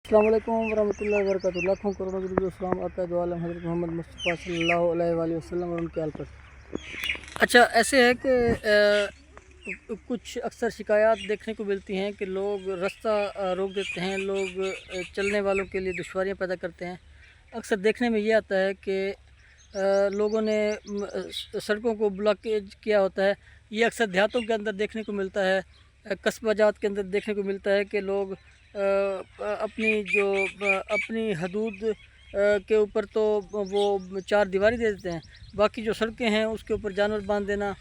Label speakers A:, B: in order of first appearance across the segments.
A: السلام علیکم ورحمۃ اللہ وبرکاتہ۔ لاکھوں کروڑوں کی السلام عقائد عالم حضرت محمد مصطفیٰ صلی اللہ علیہ وآلہ وسلم اور ان کے آل پر۔ اچھا ایسے ہے کہ کچھ اکثر شکایات دیکھنے کو ملتی ہیں کہ لوگ راستہ روک دیتے ہیں، لوگ چلنے والوں کے لیے دشواریاں پیدا کرتے ہیں۔ اکثر دیکھنے میں یہ آتا ہے کہ لوگوں نے سڑکوں کو بلاکیج کیا ہوتا ہے۔ یہ اکثر دیہاتوں کے اندر دیکھنے کو ملتا ہے، قصبہ جات کے اندر دیکھنے کو ملتا ہے کہ لوگ اپنی حدود کے اوپر تو وہ چار دیواری دے دیتے ہیں، باقی جو سڑکیں ہیں اس کے اوپر جانور باندھ دینا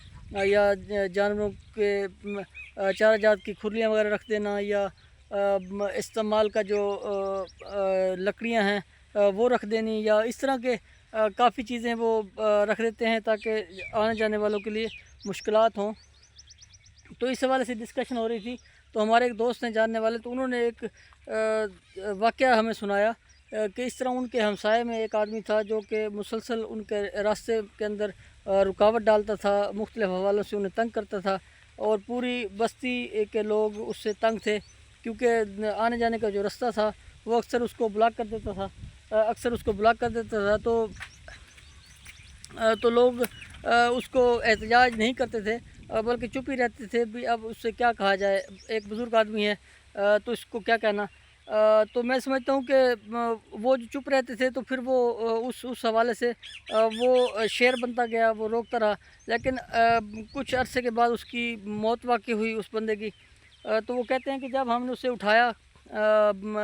A: یا جانوروں کے چارہ جات کی کھرلیاں وغیرہ رکھ دینا یا استعمال کا جو لکڑیاں ہیں وہ رکھ دینی یا اس طرح کے کافی چیزیں وہ رکھ دیتے ہیں تاکہ آنے جانے والوں کے لیے مشکلات ہوں۔ تو اس حوالے سے ڈسکشن ہو رہی تھی، تو ہمارے ایک دوست ہیں جاننے والے، تو انہوں نے ایک واقعہ ہمیں سنایا کہ اس طرح ان کے ہمسائے میں ایک آدمی تھا جو کہ مسلسل ان کے راستے کے اندر رکاوٹ ڈالتا تھا، مختلف حوالوں سے انہیں تنگ کرتا تھا اور پوری بستی کے لوگ اس سے تنگ تھے کیونکہ آنے جانے کا جو راستہ تھا وہ اکثر اس کو بلاک کر دیتا تھا تو لوگ اس کو احتجاج نہیں کرتے تھے بلکہ چپ ہی رہتے تھے بھی اب اس سے کیا کہا جائے، ایک بزرگ آدمی ہے تو اس کو کیا کہنا۔ تو میں سمجھتا ہوں کہ وہ جو چپ رہتے تھے تو پھر وہ اس حوالے سے وہ شیر بنتا گیا، وہ روکتا رہا، لیکن کچھ عرصے کے بعد اس کی موت واقع ہوئی اس بندے کی۔ تو وہ کہتے ہیں کہ جب ہم نے اسے اٹھایا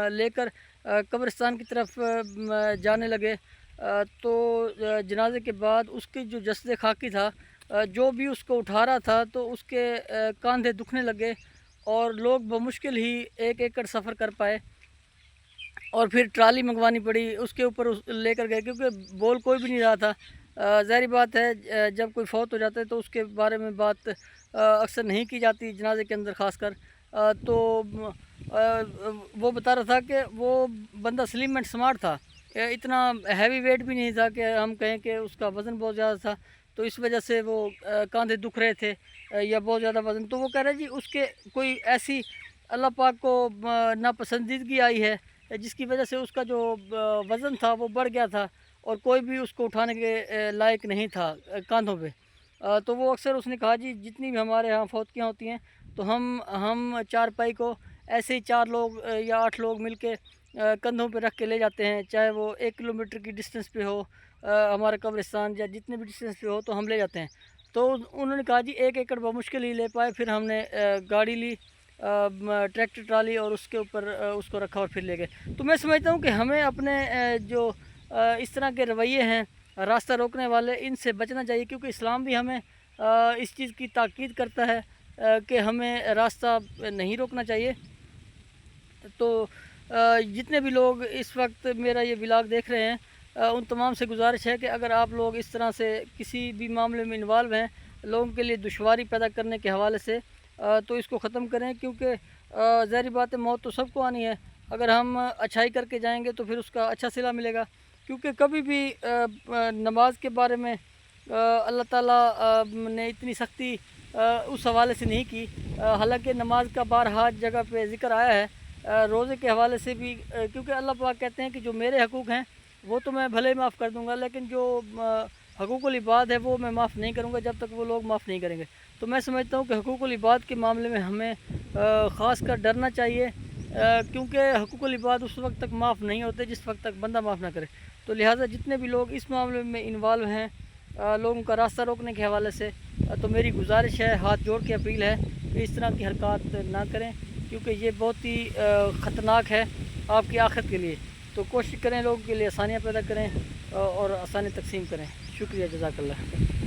A: لے کر قبرستان کی طرف جانے لگے تو جنازے کے بعد اس کی جو جسد خاکی تھا، جو بھی اس کو اٹھا رہا تھا تو اس کے کاندھے دکھنے لگے اور لوگ بمشکل ہی 1 ایکڑ سفر کر پائے اور پھر ٹرالی منگوانی پڑی، اس کے اوپر لے کر گئے کیونکہ بول کوئی بھی نہیں رہا تھا۔ ظاہری بات ہے جب کوئی فوت ہو جاتا ہے تو اس کے بارے میں بات اکثر نہیں کی جاتی جنازے کے اندر خاص کر۔ تو وہ بتا رہا تھا کہ وہ بندہ سلیم اینڈ سمارٹ تھا، اتنا ہیوی ویٹ بھی نہیں تھا کہ ہم کہیں کہ اس کا وزن بہت زیادہ تھا، تو اس وجہ سے وہ کاندھے دکھ رہے تھے یا بہت زیادہ وزن۔ تو وہ کہہ رہے جی اس کے کوئی ایسی اللہ پاک کو ناپسندیدگی آئی ہے جس کی وجہ سے اس کا جو وزن تھا وہ بڑھ گیا تھا اور کوئی بھی اس کو اٹھانے کے لائق نہیں تھا کاندھوں پہ۔ تو وہ اکثر اس نے کہا جی جتنی بھی ہمارے ہاں فوتکیاں ہوتی ہیں تو ہم چارپائی کو ایسے ہی 4 لوگ یا 8 لوگ مل کے کندھوں پہ رکھ کے لے جاتے ہیں، چاہے وہ 1 کلومیٹر کی ڈسٹنس پہ ہو ہمارا قبرستان یا جتنے بھی ڈسٹنس پہ ہو تو ہم لے جاتے ہیں۔ تو انہوں نے کہا جی 1 ایکڑ بمشکل ہی لے پائے، پھر ہم نے گاڑی لی، ٹریکٹر ٹرالی، اور اس کے اوپر اس کو رکھا اور پھر لے گئے۔ تو میں سمجھتا ہوں کہ ہمیں اپنے جو اس طرح کے رویے ہیں راستہ روکنے والے، ان سے بچنا چاہیے کیونکہ اسلام بھی ہمیں اس چیز کی تاکید کرتا ہے کہ ہمیں راستہ نہیں روکنا چاہیے۔ تو جتنے بھی لوگ اس وقت میرا یہ ولاگ دیکھ رہے ہیں ان تمام سے گزارش ہے کہ اگر آپ لوگ اس طرح سے کسی بھی معاملے میں انوالو ہیں لوگوں کے لیے دشواری پیدا کرنے کے حوالے سے، تو اس کو ختم کریں کیونکہ ظاہری بات ہے موت تو سب کو آنی ہے۔ اگر ہم اچھائی کر کے جائیں گے تو پھر اس کا اچھا صلہ ملے گا، کیونکہ کبھی بھی نماز کے بارے میں اللہ تعالیٰ نے اتنی سختی اس حوالے سے نہیں کی، حالانکہ نماز کا بارہا جگہ پہ ذکر آیا ہے۔ روزے کے حوالے سے بھی کیونکہ اللہ پاک کہتے ہیں کہ جو میرے حقوق ہیں وہ تو میں بھلے معاف کر دوں گا، لیکن جو حقوق العباد ہے وہ میں معاف نہیں کروں گا جب تک وہ لوگ معاف نہیں کریں گے۔ تو میں سمجھتا ہوں کہ حقوق العباد کے معاملے میں ہمیں خاص کر ڈرنا چاہیے، کیونکہ حقوق العباد اس وقت تک معاف نہیں ہوتے جس وقت تک بندہ معاف نہ کرے۔ تو لہٰذا جتنے بھی لوگ اس معاملے میں انوالو ہیں لوگوں کا راستہ روکنے کے حوالے سے، تو میری گزارش ہے، ہاتھ جوڑ کے اپیل ہے کہ اس طرح کی حرکات نہ کریں کیونکہ یہ بہت ہی خطرناک ہے آپ کی آخرت کے لیے۔ تو کوشش کریں لوگوں کے لیے آسانیاں پیدا کریں اور آسانی تقسیم کریں۔ شکریہ، جزاک اللہ۔